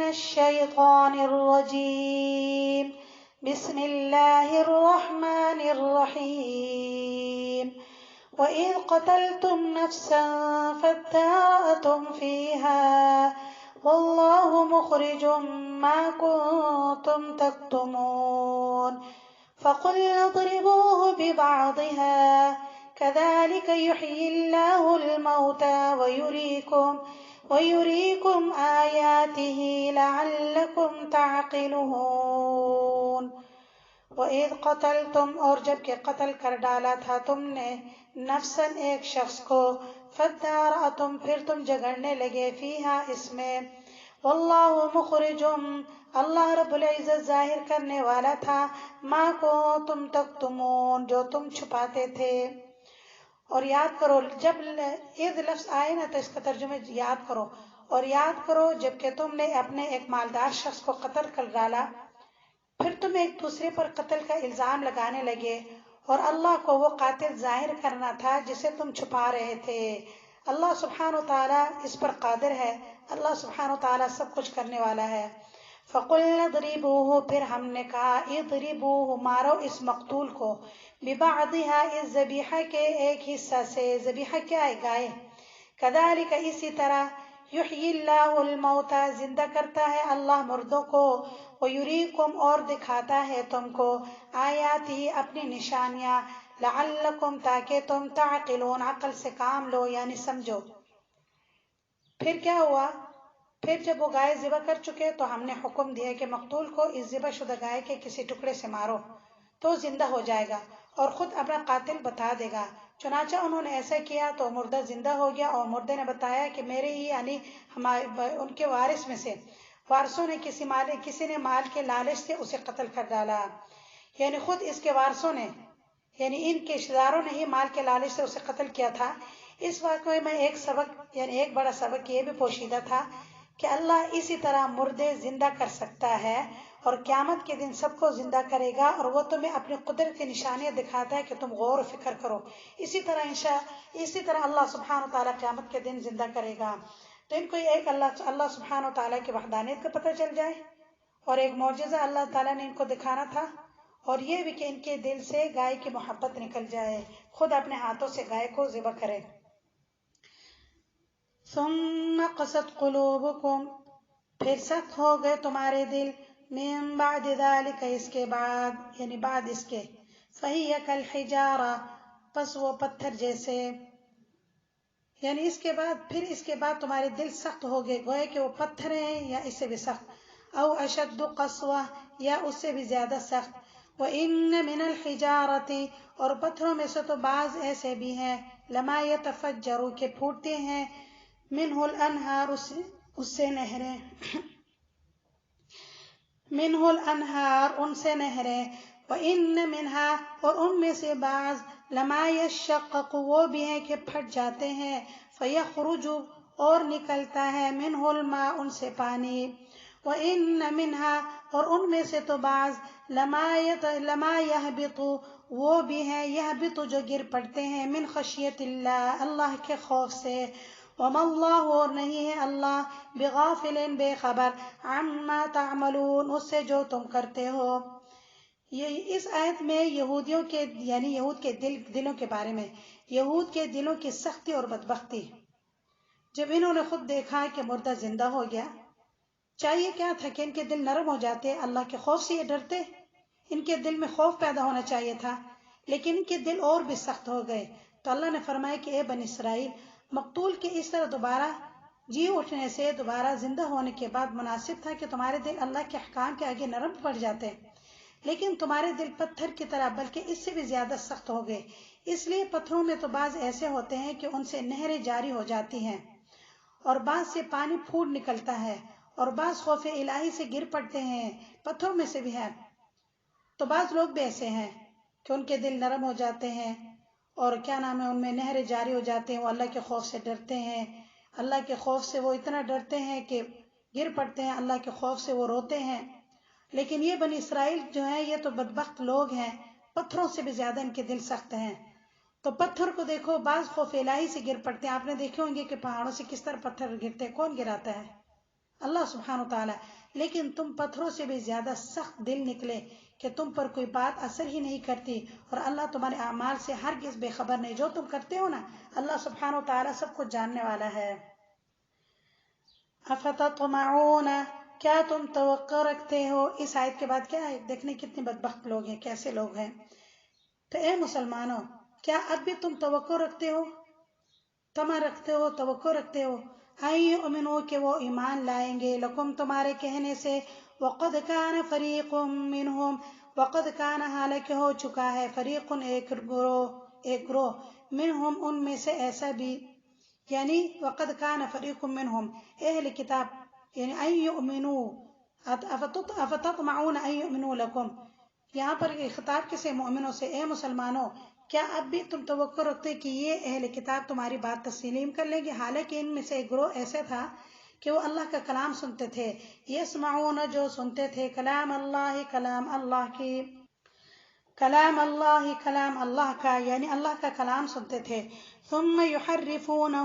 الشيطان الرجيم بسم الله الرحمن الرحيم وإذ قتلتم نفسا فادارأتم فيها والله مخرج ما كنتم تكتمون فقلنا اضربوه ببعضها كذلك يحيي الله الموتى ويريكم آياته لعلكم تعقلون وَإِذْ قَتَلْتُمْ اور جب کہ قتل کر ڈالا تھا تم نے نفساً ایک شخص کو فَادَّارَأْتُمْ پھر تم جھگڑنے لگے فیہا اس میں واللہ مخرجم اللہ رب العزت ظاہر کرنے والا تھا ما کنتم تکتمون جو تم چھپاتے تھے. اور یاد کرو جب اذ لفظ آئے نا تو اس کا ترجمہ یاد کرو اور یاد کرو جب کہ تم نے اپنے ایک مالدار شخص کو قتل کر ڈالا پھر تم ایک دوسرے پر قتل کا الزام لگانے لگے اور اللہ کو وہ قاتل ظاہر کرنا تھا جسے تم چھپا رہے تھے. اللہ سبحانہ وتعالی اس پر قادر ہے. اللہ سبحانہ وتعالی سب کچھ کرنے والا ہے. فَقُلْنَا اضْرِبُوهُ پھر ہم نے کہا اضربوه مارو اس مقتول کو ببعضها اس ذبیحہ کے ایک حصہ سے. ذبیحہ کیا ہے؟ گائے. كذلك اسی طرح یحیی اللہ الموتى زندہ کرتا ہے اللہ مردوں کو ویریکم اور دکھاتا ہے تم کو آیاتی اپنی نشانیاں لعلکم تاکہ تم تعقلون عقل سے کام لو یعنی سمجھو. پھر کیا ہوا؟ پھر جب وہ گائے ذبح کر چکے تو ہم نے حکم دیا کہ مقتول کو اس ذبح شدہ گائے کے کسی ٹکڑے سے مارو تو زندہ ہو جائے گا اور خود اپنا قاتل بتا دے گا. چنانچہ انہوں نے ایسا کیا تو مردہ زندہ ہو گیا اور مردے نے بتایا کہ میرے ہی یعنی ان کے وارث میں سے وارثوں نے کسی نے مال کے لالچ سے اسے قتل کر ڈالا. یعنی خود اس کے وارثوں نے یعنی ان کے رشتہ داروں نے ہی مال کے لالچ سے اسے قتل کیا تھا. اس واقعے میں ایک سبق یعنی ایک بڑا سبق یہ بھی پوشیدہ تھا کہ اللہ اسی طرح مردے زندہ کر سکتا ہے اور قیامت کے دن سب کو زندہ کرے گا اور وہ تمہیں اپنی قدرت کی نشانیاں دکھاتا ہے کہ تم غور و فکر کرو. اسی طرح اللہ سبحانہ وتعالیٰ قیامت کے دن زندہ کرے گا. تو ان کو ایک اللہ سبحانہ وتعالیٰ کی وحدانیت کا پتہ چل جائے اور ایک معجزہ اللہ تعالیٰ نے ان کو دکھانا تھا اور یہ بھی کہ ان کے دل سے گائے کی محبت نکل جائے خود اپنے ہاتھوں سے گائے کو ذبح کرے. ثم قست قلوبکم پھر سخت ہو گئے تمہارے دل من بعد ذلك اس کے بعد یعنی بعد اس کے فہی کالحجارہ پس وہ پتھر جیسے یعنی اس کے بعد تمہارے دل سخت ہو گئے گویا کہ وہ پتھر ہیں یا اس سے بھی سخت او اشد قسوہ یا اس سے بھی زیادہ سخت. وَإِنَّ مِنَ الْحِجَارَةِ اور پتھروں میں سے تو بعض ایسے بھی ہیں لما يتفجر کے پھوٹتے ہیں منہ الانہار اس سے نہریں منہ الانہار ان سے نہریں. وَإِنَّ مِنْهَا اور ان میں سے بعض لما يشقق وہ بھی ہیں کہ پھٹ جاتے ہیں فیخرج اور نکلتا ہے منہ الماء ان سے پانی. وَإِنَّ مِنْهَا اور ان میں سے تو بعض لما يهبط وہ بھی ہیں يهبط جو گر پڑتے ہیں من خشیت اللہ اللہ کے خوف سے. وَمَا اللَّهُ اور نہیں ہے اللہ بغافل بے خبر عما تعملون اس سے جو تم کرتے ہو. یہ اس آیت میں یہودیوں کے یعنی یہود کے دلوں کے بارے میں یہود کے دلوں کی سختی اور بدبختی. جب انہوں نے خود دیکھا کہ مردہ زندہ ہو گیا چاہیے کیا تھا کہ ان کے دل نرم ہو جاتے اللہ کے خوف سے یہ ڈرتے ان کے دل میں خوف پیدا ہونا چاہیے تھا لیکن ان کے دل اور بھی سخت ہو گئے. تو اللہ نے فرمایا کہ اے بنی اسرائیل مقتول کے اس طرح دوبارہ جی اٹھنے سے دوبارہ زندہ ہونے کے بعد مناسب تھا کہ تمہارے دل اللہ کے احکام کے آگے نرم پڑ جاتے لیکن تمہارے دل پتھر کی طرح بلکہ اس سے بھی زیادہ سخت ہو گئے. اس لیے پتھروں میں تو بعض ایسے ہوتے ہیں کہ ان سے نہریں جاری ہو جاتی ہیں اور بعض سے پانی پھوٹ نکلتا ہے اور بعض خوف الہی سے گر پڑتے ہیں پتھروں میں سے بھی ہے. تو بعض لوگ بھی ایسے ہیں کہ ان کے دل نرم ہو جاتے ہیں اور کیا نام ہے ان میں نہریں جاری ہو جاتے ہیں وہ اللہ کے خوف سے ڈرتے ہیں اللہ کے خوف سے وہ اتنا ڈرتے ہیں کہ گر پڑتے ہیں اللہ کے خوف سے وہ روتے ہیں. لیکن یہ بنی اسرائیل جو ہیں یہ تو بدبخت لوگ ہیں پتھروں سے بھی زیادہ ان کے دل سخت ہیں. تو پتھر کو دیکھو بعض خوف الہی سے گر پڑتے ہیں. آپ نے دیکھے ہوں گے کہ پہاڑوں سے کس طرح پتھر گرتے کون گراتا ہے اللہ سبحانہ تعالیٰ، لیکن تم پتھروں سے بھی زیادہ سخت دل نکلے کہ تم پر کوئی بات اثر ہی نہیں کرتی، اور اللہ تمہارے اعمال سے ہرگز بے خبر نہیں، جو تم کرتے ہو نا اللہ سبحانہ تعالیٰ سب کچھ جاننے والا ہے۔ افتطمعون، کیا تم توقع رکھتے ہو، اس آیت کے بعد کیا ہے، دیکھنے کتنے بدبخت لوگ ہیں، کیسے لوگ ہیں۔ تو اے مسلمانوں، کیا اب بھی تم توقع رکھتے ہو، تمہ رکھتے ہو، توقع رکھتے ہو، یؤمنو کہ وہ ایمان لائیں گے، لکم تمہارے کہنے سے، وقد کان فریق منہم، وقد کان حالانکہ ہو چکا ہے، فریق ایک گروہ، منہم ان میں سے ایسا بھی، یعنی وقد کان فریق منہم اہل کتاب، یعنی ان یؤمنو، افتطمعون ان یؤمنو لکم، یہاں پر خطاب کسے، مومنوں سے، اے مسلمانوں کیا اب بھی تم توقع رکھتے کہ یہ اہل کتاب تمہاری بات تسلیم کر لیں گے، حالانکہ ان میں سے ایک گروہ ایسا تھا کہ وہ اللہ کا کلام سنتے تھے، یسمعون جو سنتے تھے، کلام اللہ، کلام اللہ کی، کلام اللہ، کلام اللہ کا، یعنی اللہ کا کلام سنتے تھے، ثم یحرفونہ،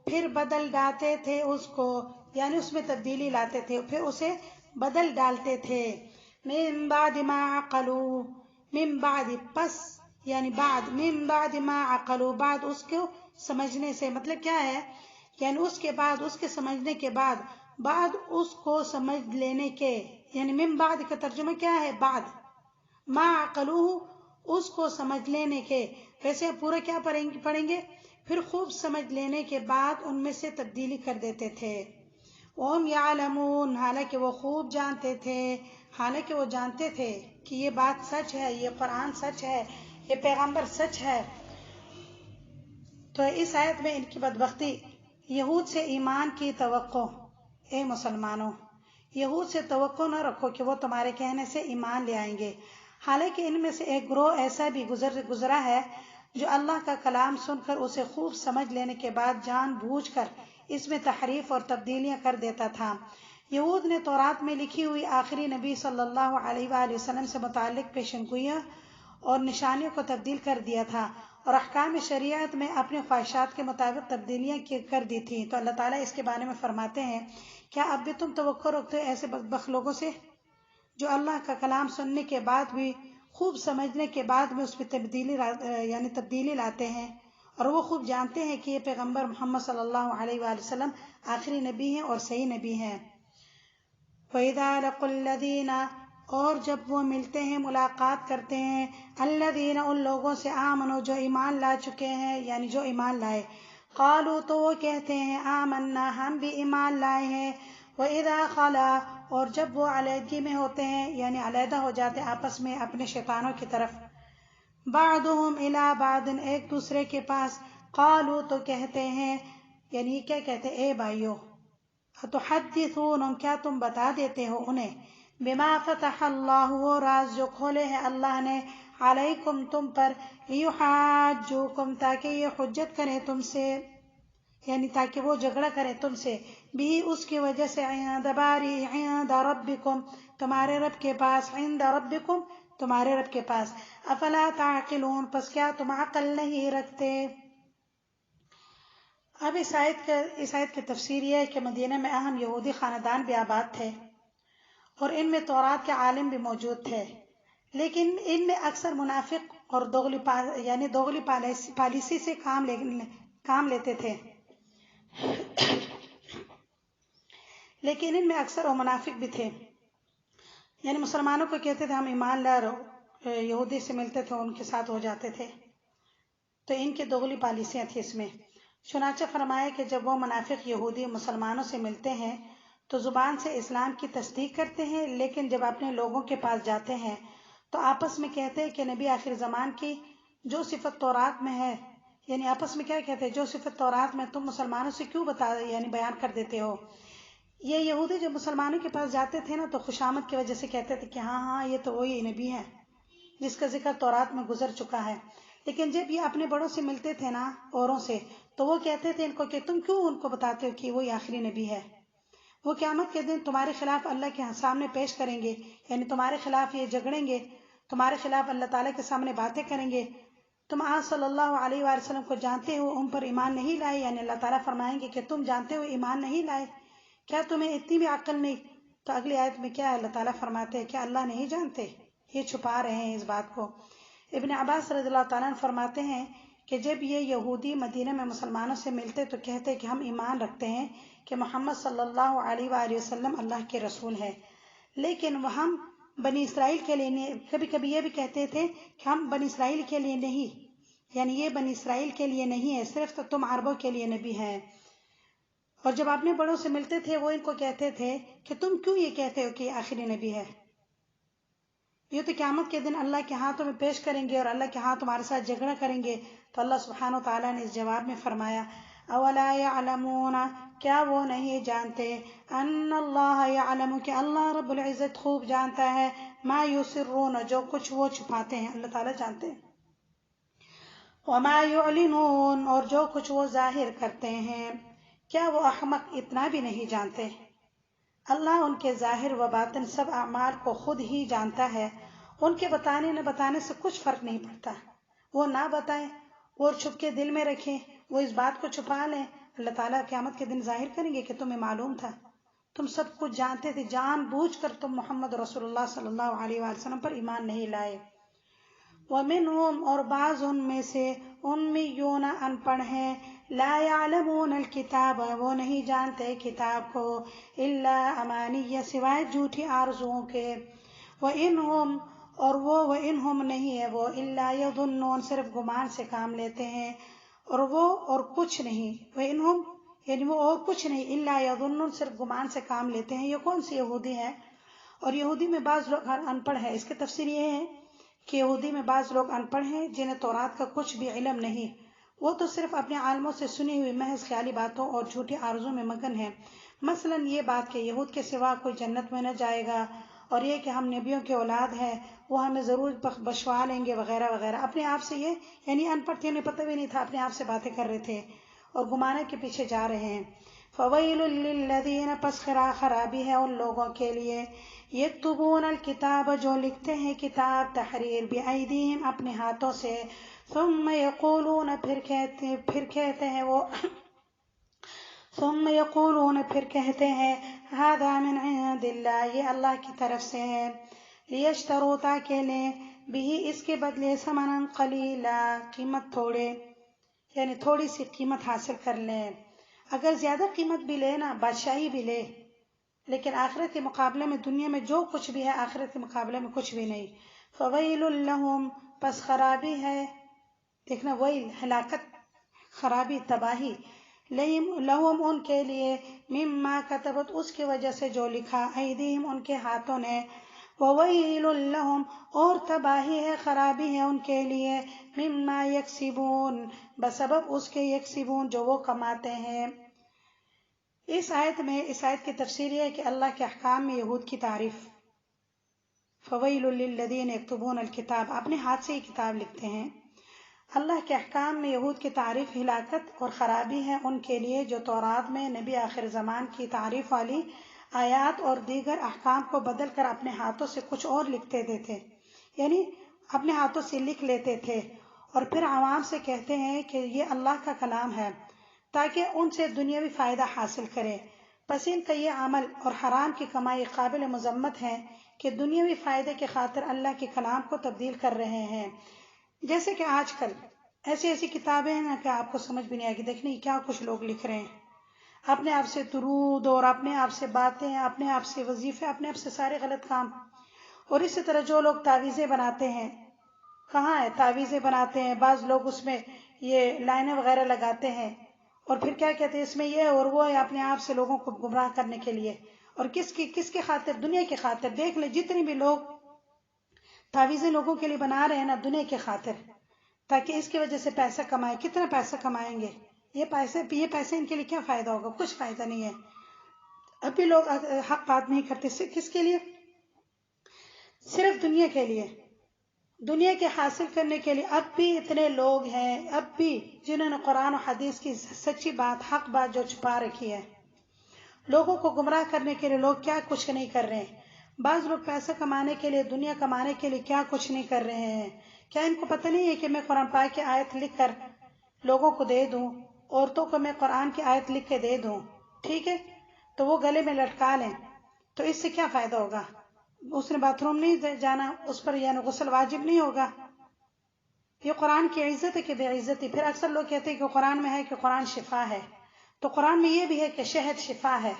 پھر بدل ڈالتے تھے اس کو، یعنی اس میں تبدیلی لاتے تھے، پھر اسے بدل ڈالتے تھے، من بعد ما عقلوا، من بعد پس، یعنی بعد، من بعد ما عقلوا، بعد اس کو سمجھنے سے، مطلب کیا ہے، یعنی اس کے بعد، اس کے سمجھنے کے بعد، بعد اس کو سمجھ لینے کے، یعنی من بعد کا ترجمہ کیا ہے، بعد، ما عقلوہ اس کو سمجھ لینے کے، ویسے پورا کیا پڑھیں گے، پھر خوب سمجھ لینے کے بعد ان میں سے تبدیلی کر دیتے تھے، وہم یعلمون، حالانکہ وہ خوب جانتے تھے، حالانکہ وہ جانتے تھے کہ یہ بات سچ ہے، یہ قرآن سچ ہے، یہ پیغمبر سچ ہے۔ تو اس آیت میں ان کی بدبختی، یہود سے ایمان کی توقع، اے مسلمانوں یہود سے توقع نہ رکھو کہ وہ تمہارے کہنے سے ایمان لے آئیں گے، حالانکہ ان میں سے ایک گروہ ایسا بھی گزرا ہے جو اللہ کا کلام سن کر اسے خوب سمجھ لینے کے بعد جان بوجھ کر اس میں تحریف اور تبدیلیاں کر دیتا تھا۔ یہود نے تورات میں لکھی ہوئی آخری نبی صلی اللہ علیہ وآلہ وسلم سے متعلق پیشنگوئیاں اور نشانیوں کو تبدیل کر دیا تھا، اور احکام شریعت میں اپنے خواہشات کے مطابق تبدیلیاں کر دی تھی۔ تو اللہ تعالیٰ اس کے بارے میں فرماتے ہیں، کیا اب بھی تم توقع رکھتے ہو ایسے بدبخت لوگوں سے جو اللہ کا کلام سننے کے بعد بھی، خوب سمجھنے کے بعد میں اس پہ تبدیلی لاتے ہیں، اور وہ خوب جانتے ہیں کہ یہ پیغمبر محمد صلی اللہ علیہ وآلہ وسلم آخری نبی ہیں اور صحیح نبی ہیں۔ وَإِذَا لَقُوا الَّذِينَ، اور جب وہ ملتے ہیں، ملاقات کرتے ہیں، الذین ان لوگوں سے، آمنوا جو ایمان لا چکے ہیں، یعنی جو ایمان لائے، قالوا تو وہ کہتے ہیں، آمنا ہم بھی ایمان لائے ہیں، وَإِذَا خَلَا اور جب وہ علیحدگی میں ہوتے ہیں، یعنی علیحدہ ہو جاتے ہیں آپس میں اپنے شیطانوں کی طرف، بعضهم الی بعض ایک دوسرے کے پاس، قالوا تو کہتے ہیں، یعنی کیا کہتے ہیں، اے بھائیو، اتحدثون کیا تم بتا دیتے ہو انہیں، بما فتح اللہ وہ راز جو کھولے ہیں اللہ نے، علیکم تم پر، لیحاجوکم تاکہ یہ حجت کریں تم سے، یعنی تاکہ وہ جھگڑا کریں تم سے، بھی اس کی وجہ سے، عند باری عند ربکم تمہارے رب کے پاس، عند ربکم تمہارے رب کے پاس، افلا تعقلون پس کیا تم عقل نہیں رکھتے۔ اب اس آیت کی تفسیر یہ ہے کہ مدینہ میں اہم یہودی خاندان بھی آباد تھے، اور ان میں تورات کے عالم بھی موجود تھے، لیکن ان میں اکثر منافق اور دوغلی پالیسی سے کام لیتے تھے، لیکن ان میں اکثر وہ منافق بھی تھے، یعنی مسلمانوں کو کہتے تھے ہم ایمان لا رہے، یہودی سے ملتے تھے ان کے ساتھ ہو جاتے تھے، تو ان کی دوغلی پالیسیاں تھیں اس میں۔ چنانچہ فرمایا کہ جب وہ منافق یہودی مسلمانوں سے ملتے ہیں تو زبان سے اسلام کی تصدیق کرتے ہیں، لیکن جب اپنے لوگوں کے پاس جاتے ہیں تو آپس میں کہتے ہیں کہ نبی آخر زمان کی جو صفت تورات میں ہے، یعنی آپس میں کیا کہتے ہیں، جو صفت تورات میں تم مسلمانوں سے کیوں بیان کر دیتے ہو۔ یہ یہودی جب مسلمانوں کے پاس جاتے تھے نا تو خوشامد کی وجہ سے کہتے تھے کہ ہاں یہ تو وہی نبی ہے جس کا ذکر تورات میں گزر چکا ہے، لیکن جب یہ اپنے بڑوں سے ملتے تھے نا، اوروں سے، تو وہ کہتے تھے ان کو کہ تم کیوں ان کو بتاتے ہو کہ وہی آخری نبی ہے، وہ قیامت کے دن تمہارے خلاف اللہ کے سامنے پیش کریں گے، یعنی تمہارے خلاف یہ جھگڑیں گے، تمہارے خلاف اللہ تعالیٰ کے سامنے باتیں کریں گے، تم آج صلی اللہ علیہ وآلہ وسلم کو جانتے ہو ان پر ایمان نہیں لائے، یعنی اللہ تعالیٰ فرمائیں گے کہ تم جانتے ہو ایمان نہیں لائے، کیا تمہیں اتنی بھی عقل نہیں؟ تو اگلی آیت میں کیا اللہ تعالیٰ فرماتے ہیں کہ اللہ نہیں جانتے، یہ چھپا رہے ہیں اس بات کو۔ ابن عباس رضی اللہ تعالیٰ عنہ فرماتے ہیں کہ جب یہ یہودی مدینہ میں مسلمانوں سے ملتے تو کہتے کہ ہم ایمان رکھتے ہیں کہ محمد صلی اللہ علیہ وآلہ وسلم اللہ کے رسول ہے، لیکن وہ ہم بنی اسرائیل کے لیے نہیں، کبھی کبھی یہ بھی کہتے تھے کہ ہم بنی اسرائیل کے لیے نہیں، یعنی یہ بنی اسرائیل کے لیے نہیں ہے، صرف تو تم عربوں کے لیے نبی ہیں۔ اور جب اپنے بڑوں سے ملتے تھے وہ ان کو کہتے تھے کہ تم کیوں یہ کہتے ہو کہ یہ آخری نبی ہے؟ یہ تو قیامت کے دن اللہ کے ہاں تمہیں پیش کریں گے اور اللہ کے ہاں تمہارے ساتھ جھگڑا کریں گے۔ تو اللہ سبحانہ وتعالیٰ نے اس جواب میں فرمایا اولا یعلمون، کیا وہ نہیں جانتے، ان اللہ یعلم، کہ اللہ رب العزت خوب جانتا ہے، ما یسرون، جو کچھ وہ چھپاتے ہیں اللہ تعالیٰ جانتے ہیں، وما یعلنون، اور جو کچھ وہ ظاہر کرتے ہیں۔ کیا وہ احمق اتنا بھی نہیں جانتے؟ اللہ ان کے ظاہر و باطن سب اعمال کو خود ہی جانتا ہے، ان کے بتانے نہ بتانے سے کچھ فرق نہیں پڑتا، وہ نہ بتائیں اور چھپ کے دل میں رکھیں، وہ اس بات کو چھپا لیں، اللہ تعالیٰ قیامت کے دن ظاہر کریں گے کہ تمہیں معلوم تھا، تم سب کچھ جانتے تھے، جان بوجھ کر تم محمد رسول اللہ صلی اللہ علیہ وآلہ وسلم پر ایمان نہیں لائے۔ وَمِنْهُمْ، اور بعض ان میں سے، امیون ان پڑھ ہیں، لا يعلمون الکتاب، وہ نہیں جانتے کتاب کو، الا امانی، سوائے جھوٹی آرزوؤں کے، وَإِنْهُمْ، اور وہ وَإِنْهُمْ نہیں ہے وہ، الا يظنون، صرف گمان سے کام لیتے ہیں، اور وہ اور کچھ نہیں، وَإِنْهُمْ یعنی وہ اور کچھ نہیں، الا يظنون، صرف گمان سے کام لیتے ہیں۔ یہ کون سی یہودی ہے؟ اور یہودی میں بعض لوگ ان پڑھ ہیں، اس کی تفسیر یہ ہے کہ یہودی میں بعض لوگ ان پڑھ ہیں جنہیں تورات کا کچھ بھی علم نہیں، وہ تو صرف اپنے عالموں سے سنی ہوئی محض خیالی باتوں اور جھوٹی آرزوں میں مگن ہیں، مثلا یہ بات کہ یہود کے سوا کوئی جنت میں نہ جائے گا، اور یہ کہ ہم نبیوں کے اولاد ہیں، وہ ہمیں ضرور بخشوا لیں گے، وغیرہ وغیرہ۔ اپنے آپ سے یہ یعنی ان پڑھ تھے، انہیں پتہ بھی نہیں تھا، اپنے آپ سے باتیں کر رہے تھے اور گمانے کے پیچھے جا رہے ہیں۔ فویل للذین، پس خرابی ہے ان لوگوں کے لیے، یکتبون الکتاب، جو لکھتے ہیں کتاب، تحریر بایدیہم، اپنے ہاتھوں سے، ثم یقولون، پھر کہتے ہیں وہ ثم یقولون، پھر کہتے ہیں، ھذا من عند اللہ، یہ اللہ کی طرف سے ہے، لیشتروا، تاکہ لیں، بھی اس کے بدلے، ثمنا قلیلا، قیمت تھوڑے، یعنی تھوڑی سی قیمت حاصل کر لیں۔ اگر زیادہ قیمت بھی لے نا، بادشاہی بھی لے، لیکن آخرت کے مقابلے میں دنیا میں جو کچھ بھی ہے آخرت کے مقابلے میں کچھ بھی نہیں۔ فویل لہم، پس خرابی ہے، دیکھنا ویل، ہلاکت، خرابی، تباہی، لہم ان کے لیے، مما کتبت، اس کی وجہ سے جو لکھا، ایدیہم، ان کے ہاتھوں نے، وویل لہم، اور تباہی ہے، خرابی ہے ان کے لیے، مما یکسبون، بسبب اس کے، یکسبون، جو وہ کماتے ہیں۔ اس آیت کی تفسیر یہ ہے کہ اللہ کے احکام میں یہود کی تعریف، فویل للذین یکتبون الکتاب، اپنے ہاتھ سے ہی کتاب لکھتے ہیں، اللہ کے احکام میں یہود کی تعریف ہلاکت اور خرابی ہے ان کے لیے جو تورات میں نبی آخر زمان کی تعریف والی آیات اور دیگر احکام کو بدل کر اپنے ہاتھوں سے کچھ اور لکھتے تھے، یعنی اپنے ہاتھوں سے لکھ لیتے تھے اور پھر عوام سے کہتے ہیں کہ یہ اللہ کا کلام ہے تاکہ ان سے دنیاوی فائدہ حاصل کرے۔ پس ان کا یہ عمل اور حرام کی کمائی قابل مذمت ہے کہ دنیاوی فائدے کے خاطر اللہ کے کلام کو تبدیل کر رہے ہیں، جیسے کہ آج کل ایسی کتابیں ہیں نا کہ آپ کو سمجھ بھی نہیں آئے گی، دیکھنے کیا کچھ لوگ لکھ رہے ہیں، اپنے آپ سے درود اور اپنے آپ سے باتیں، اپنے آپ سے وظیفے، اپنے آپ سے سارے غلط کام۔ اور اسی طرح جو لوگ تعویذیں بناتے ہیں، کہاں ہے تعویذیں بناتے ہیں، بعض لوگ اس میں یہ لائنیں وغیرہ لگاتے ہیں اور پھر کیا کہتے ہیں اس میں یہ اور وہ ہے، اپنے آپ سے لوگوں کو گمراہ کرنے کے لیے، اور کس کی خاطر؟ دنیا کی خاطر۔ دیکھ لیں جتنے بھی لوگ تعویذیں لوگوں کے لیے بنا رہے ہیں نا، دنیا کی خاطر، تاکہ اس کی وجہ سے پیسہ کمائے۔ کتنا پیسہ کمائیں گے؟ یہ پیسے ان کے لیے کیا فائدہ ہوگا؟ کچھ فائدہ نہیں ہے۔ اب بھی لوگ حق بات نہیں کرتے، کس کے لیے؟ صرف دنیا کے لیے، دنیا کے حاصل کرنے کے لیے۔ اب بھی اتنے لوگ ہیں، اب بھی جنہوں نے قرآن و حدیث کی سچی بات، حق بات جو چھپا رکھی ہے، لوگوں کو گمراہ کرنے کے لیے لوگ کیا کچھ نہیں کر رہے ہیں۔ بعض لوگ پیسہ کمانے کے لیے، دنیا کمانے کے لیے کیا کچھ نہیں کر رہے ہیں۔ کیا ان کو پتہ نہیں ہے کہ میں قرآن پاک کی آیت لکھ کر لوگوں کو دے دوں، عورتوں کو میں قرآن کی آیت لکھ کے دے دوں، ٹھیک ہے، تو وہ گلے میں لٹکا لیں تو اس سے کیا فائدہ ہوگا؟ اس نے باتھ روم نہیں جانا، اس پر یعنی غسل واجب نہیں ہوگا۔ یہ قرآن کی عزت ہے کہ بے عزتی؟ پھر اکثر لوگ کہتے ہیں کہ قرآن میں ہے کہ قرآن شفا ہے، تو قرآن میں یہ بھی ہے کہ شہد شفا ہے،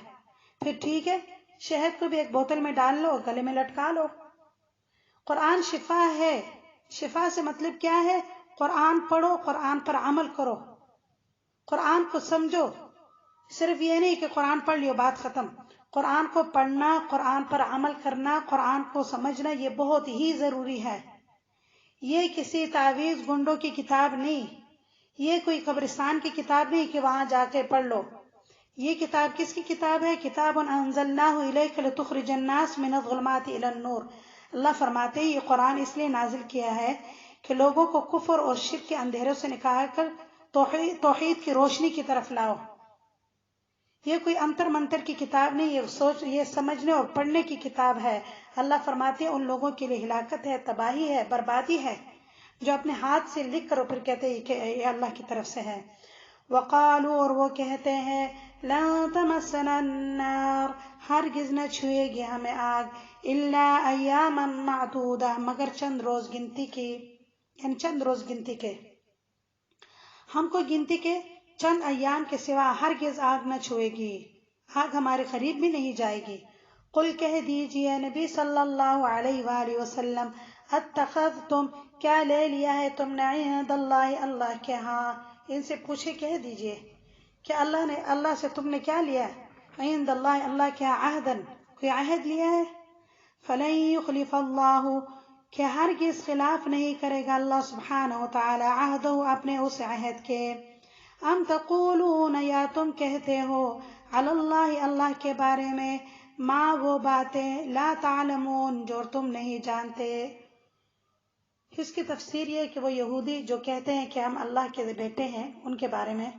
پھر ٹھیک ہے شہد کو بھی ایک بوتل میں ڈال لو، گلے میں لٹکا لو۔ قرآن شفا ہے، شفا سے مطلب کیا ہے؟ قرآن پڑھو، قرآن پر عمل کرو، قرآن کو سمجھو۔ صرف یہ نہیں کہ قرآن پڑھ لیو بات ختم، قرآن کو پڑھنا، قرآن پر عمل کرنا، قرآن کو سمجھنا یہ بہت ہی ضروری ہے۔ یہ کسی تعویذ گنڈوں کی کتاب نہیں، یہ کوئی قبرستان کی کتاب نہیں کہ وہاں جا کے پڑھ لو۔ یہ کتاب کس کی کتاب ہے؟ کتاب انزلناہ الیک لتخرج الناس من الظلمات الی النور۔ اللہ فرماتے ہیں یہ قرآن اس لیے نازل کیا ہے کہ لوگوں کو کفر اور شرک کے اندھیروں سے نکال کر توحید کی روشنی کی طرف لاؤ۔ یہ کوئی انتر منتر کی کتاب نہیں، یہ سمجھنے اور پڑھنے کی کتاب ہے۔ اللہ فرماتے ہیں ان لوگوں کے لیے ہلاکت ہے، تباہی ہے، بربادی ہے جو اپنے ہاتھ سے لکھ کر پھر کہتے ہیں کہ یہ اللہ کی طرف سے ہے۔ وقالوا، اور وہ کہتے ہیں، لن تمسنا النار، ہرگز نہ چھوئے گی ہمیں آگ، الا ایاما معدودہ، مگر چند روز گنتی کی، یعنی چند روز گنتی کے، ہم کو گنتی کے چند ایام کے سوا ہرگز آگ نہ چھوئے گی، آگ ہمارے قریب بھی نہیں جائے گی۔ قل کہہ دیجئے نبی صلی اللہ علیہ وآلہ وسلم، اتخذتم، کیا لے لیا ہے تم نے، عند اللہ، اللہ کے ہاں، ان سے پوچھے کہہ دیجئے کہ اللہ سے تم نے کیا لیا ہے، عند اللہ، اللہ کے ہاں، عہدن، کوئی عہد لیا ہے، فلن یخلف اللہ، کہ ہرگز خلاف نہیں کرے گا اللہ سبحانہ وتعالی عہدہ، اپنے اس عہد کے۔ ام تقولون، یا تم کہتے ہو، علی اللہ، اللہ کے بارے میں، ما، وہ باتیں، لا تعلمون، جو تم نہیں جانتے۔ اس کی تفسیر یہ کہ وہ یہودی جو کہتے ہیں کہ ہم اللہ کے بیٹے ہیں، ان کے بارے میں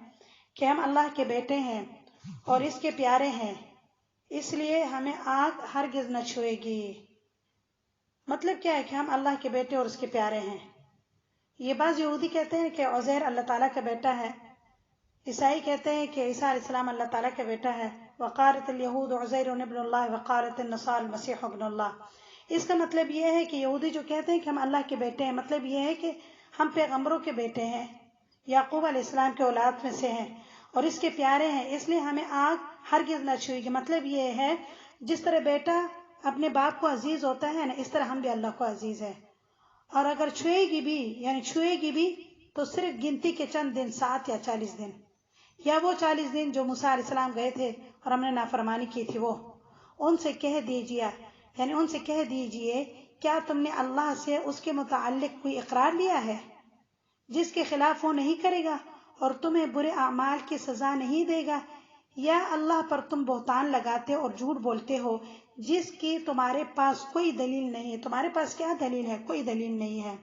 کہ ہم اللہ کے بیٹے ہیں اور اس کے پیارے ہیں، اس لیے ہمیں آگ ہرگز نہ چھوئے گی۔ مطلب کیا ہے کہ ہم اللہ کے بیٹے اور اس کے پیارے ہیں۔ یہ بعض یہودی کہتے ہیں کہ عزیر اللہ تعالیٰ کا بیٹا ہے، عیسائی کہتے ہیں کہ عیسیٰ علیہ السلام اللہ تعالیٰ کا بیٹا ہے، وقالت الیہود عزیر ابن اللہ وقالت النصارى المسیح ابن اللہ۔ اس کا مطلب یہ ہے کہ یہودی جو کہتے ہیں کہ ہم اللہ کے بیٹے ہیں، مطلب یہ ہے کہ ہم پیغمبروں کے بیٹے ہیں، یعقوب علیہ السلام کے اولاد میں سے ہیں اور اس کے پیارے ہیں، اس لیے ہمیں آگ ہرگز نہ چھوئے گی۔ مطلب یہ ہے جس طرح بیٹا اپنے باپ کو عزیز ہوتا ہے نا، اس طرح ہم بھی اللہ کو عزیز ہے، اور اگر چھوئے گی بھی، یعنی چھوئے گی بھی تو صرف گنتی کے چند دن، 7 یا 40 دن، یا وہ 40 دن جو موسیٰ علیہ السلام گئے تھے اور ہم نے نافرمانی کی تھی، وہ ان سے کہہ دیجیے، یعنی ان سے کہہ دیجئے، کیا تم نے اللہ سے اس کے متعلق کوئی اقرار لیا ہے جس کے خلاف وہ نہیں کرے گا اور تمہیں برے اعمال کی سزا نہیں دے گا، یا اللہ پر تم بہتان لگاتے اور جھوٹ بولتے ہو جس کی تمہارے پاس کوئی دلیل نہیں ہے؟ تمہارے پاس کیا دلیل ہے؟ کوئی دلیل نہیں ہے۔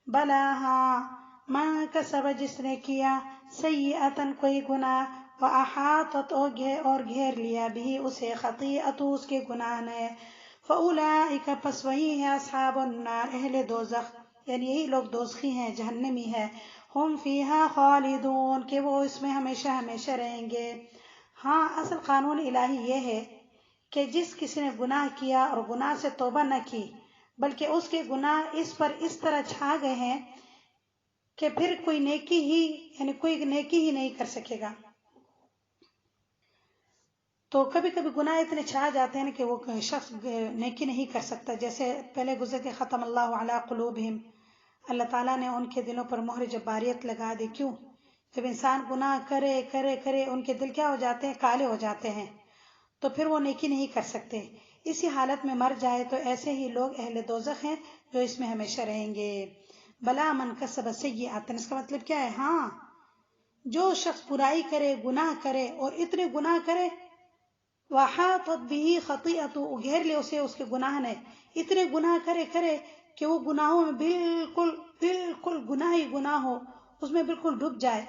بلا، ہاں، من کسب، جس نے کیا، سیئتن، کوئی گناہ، وَأَحَاطَتْ، اور گھیر لیا، بھی اسے، خطیئت، اس کے گناہ نے، فَأُولَئِكَ، پس وہی ہے، اصحاب النار، اہل دوزخ، یعنی یہی لوگ دوزخی ہیں، جہنمی ہیں، ہم فیہا خالدون، کہ وہ اس میں ہمیشہ ہمیشہ رہیں گے۔ ہاں، اصل قانون الہی یہ ہے کہ جس کسی نے گناہ کیا اور گناہ سے توبہ نہ کی، بلکہ اس کے گناہ اس پر اس طرح چھا گئے ہیں کہ پھر کوئی نیکی ہی نہیں کر سکے گا۔ تو کبھی کبھی گناہ اتنے چھا جاتے ہیں کہ وہ شخص نیکی نہیں کر سکتا، جیسے پہلے گزر کے ختم اللہ علی قلوبہم، اللہ تعالیٰ نے ان کے دلوں پر مہر جباریت لگا دی۔ کیوں؟ جب انسان گناہ کرے کرے کرے ان کے دل کیا ہو جاتے ہیں؟ کالے ہو جاتے ہیں، تو پھر وہ نیکی نہیں کر سکتے، اسی حالت میں مر جائے تو ایسے ہی لوگ اہل دوزخ ہیں جو اس میں ہمیشہ رہیں گے۔ بلا من کسب سیئات، اس کا مطلب کیا ہے؟ ہاں، جو شخص برائی کرے، گناہ کرے اور اتنے گناہ کرے، وَحَاطَتْ بِهِ خَطِیئَتُهُ، گھیر لے اسے اس کے گناہ نے، اتنے گناہ کرے کہ وہ گناہوں میں بالکل گناہ ہی گناہ ہو، اس میں بالکل ڈوب جائے،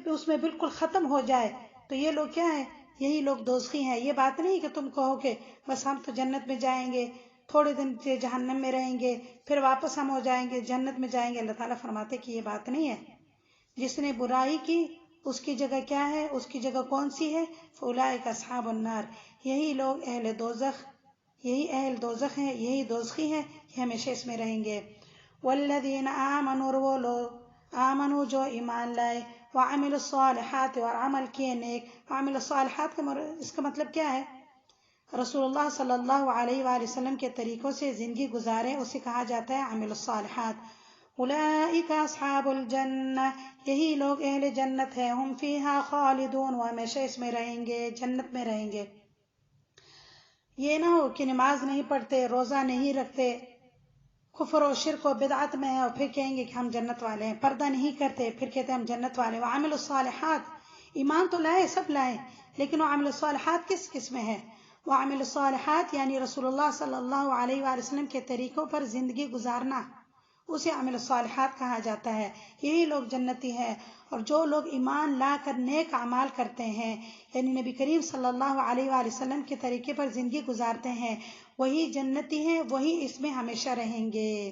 اس میں بالکل ختم ہو جائے، تو یہ لوگ کیا ہیں؟ یہی لوگ دوزخی ہیں۔ یہ بات نہیں کہ تم کہو کہ بس ہم تو جنت میں جائیں گے، تھوڑے دن سے جہنم میں رہیں گے، پھر واپس ہم ہو جائیں گے، جنت میں جائیں گے۔ اللہ تعالیٰ فرماتے کہ یہ بات نہیں ہے۔ جس نے برائی کی اس کی جگہ کیا ہے؟ اس کی جگہ کون سی ہے؟ فاولئک اصحاب النار، یہی لوگ اہل دوزخ، یہی اہل دوزخ ہیں، یہی دوزخی ہیں، یہ ہمیشہ اس میں رہیں گے۔ والذین آمنوا، اور وہ لوگ آمنوا جو ایمان لائے، وعملوا الصالحات اور عمل کیے نیک۔ وعملوا الصالحات اس کا مطلب کیا ہے؟ رسول اللہ صلی اللہ علیہ وآلہ وسلم کے طریقوں سے زندگی گزارے، اسے کہا جاتا ہے عمل الصالحات۔ اولئک اصحاب الجنہ، یہی لوگ اہل جنت ہیں، ہم فیہا خالدون، وہ ہمیشہ اس میں رہیں گے، جنت میں رہیں گے۔ یہ نہ ہو کہ نماز نہیں پڑھتے، روزہ نہیں رکھتے، کفر و شرک و بدعت میں ہے اور پھر کہیں گے کہ ہم جنت والے ہیں، پردہ نہیں کرتے پھر کہتے ہیں ہم جنت والے ہیں۔ وعمل الصالحات، ایمان تو لائے، سب لائے، لیکن وعمل الصالحات کس قسم میں ہے؟ وعمل الصالحات یعنی رسول اللہ صلی اللہ علیہ وآلہ وسلم کے طریقوں پر زندگی گزارنا، اسے عمل الصالحات کہا جاتا ہے۔ یہی لوگ جنتی ہیں، اور جو لوگ ایمان لا کر نیک اعمال کرتے ہیں، یعنی نبی کریم صلی اللہ علیہ وآلہ وسلم کے طریقے پر زندگی گزارتے ہیں، وہی جنتی ہیں، وہی اس میں ہمیشہ رہیں گے۔